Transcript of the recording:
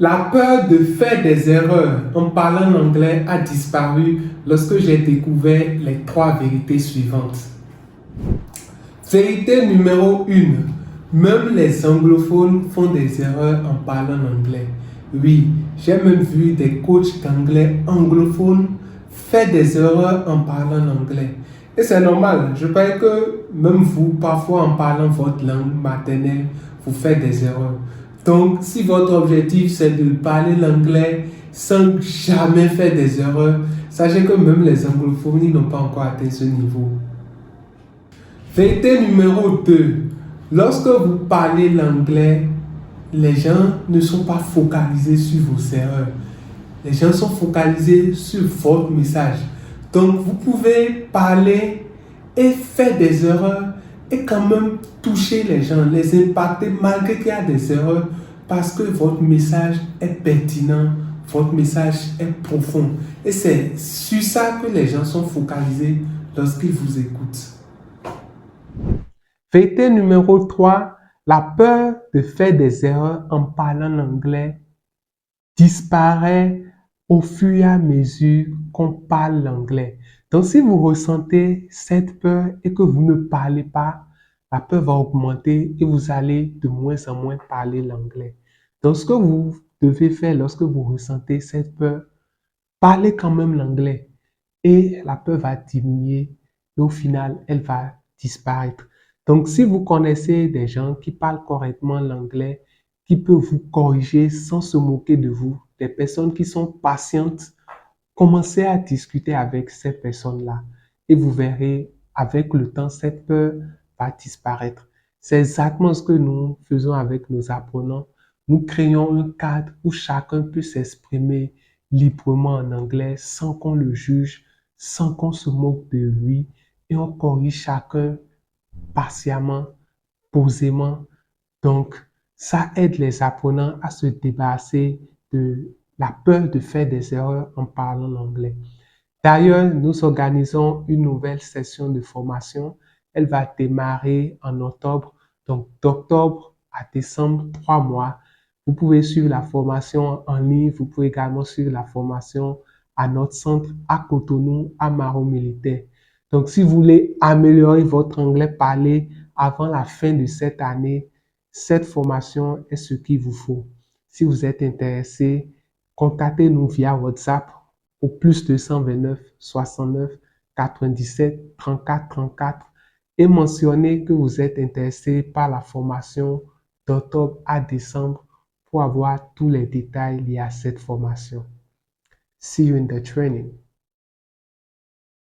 La peur de faire des erreurs en parlant anglais a disparu lorsque j'ai découvert les trois vérités suivantes. Vérité numéro 1. Même les anglophones font des erreurs en parlant anglais. Oui, j'ai même vu des coachs d'anglais anglophones faire des erreurs en parlant anglais. Et c'est normal, je pense que même vous, parfois en parlant votre langue maternelle, vous faites des erreurs. Donc, si votre objectif c'est de parler l'anglais sans jamais faire des erreurs, sachez que même les anglophones n'ont pas encore atteint ce niveau. Vérité numéro 2. Lorsque vous parlez l'anglais, les gens ne sont pas focalisés sur vos erreurs. Les gens sont focalisés sur votre message. Donc, vous pouvez parler et faire des erreurs et quand même toucher les gens, les impacter malgré qu'il y a des erreurs parce que votre message est pertinent, votre message est profond. Et c'est sur ça que les gens sont focalisés lorsqu'ils vous écoutent. Vérité numéro 3, la peur de faire des erreurs en parlant l'anglais disparaît au fur et à mesure qu'on parle l'anglais. Donc, si vous ressentez cette peur et que vous ne parlez pas, la peur va augmenter et vous allez de moins en moins parler l'anglais. Donc, ce que vous devez faire lorsque vous ressentez cette peur, parlez quand même l'anglais et la peur va diminuer et au final, elle va disparaître. Donc, si vous connaissez des gens qui parlent correctement l'anglais, qui peuvent vous corriger sans se moquer de vous, des personnes qui sont patientes, commencez à discuter avec ces personnes-là et vous verrez, avec le temps, cette peur va disparaître. C'est exactement ce que nous faisons avec nos apprenants. Nous créons un cadre où chacun peut s'exprimer librement en anglais sans qu'on le juge, sans qu'on se moque de lui et on corrige chacun patiemment, posément. Donc, ça aide les apprenants à se débarrasser de la peur de faire des erreurs en parlant l'anglais. D'ailleurs, nous organisons une nouvelle session de formation. Elle va démarrer en octobre. Donc, d'octobre à décembre, 3 mois. Vous pouvez suivre la formation en ligne. Vous pouvez également suivre la formation à notre centre à Cotonou, à Maro Militaire. Donc, si vous voulez améliorer votre anglais parlé avant la fin de cette année, cette formation est ce qu'il vous faut. Si vous êtes intéressé, contactez-nous via WhatsApp au plus 229 69 97 34 34 et mentionnez que vous êtes intéressé par la formation d'octobre à décembre pour avoir tous les détails liés à cette formation. See you in the training.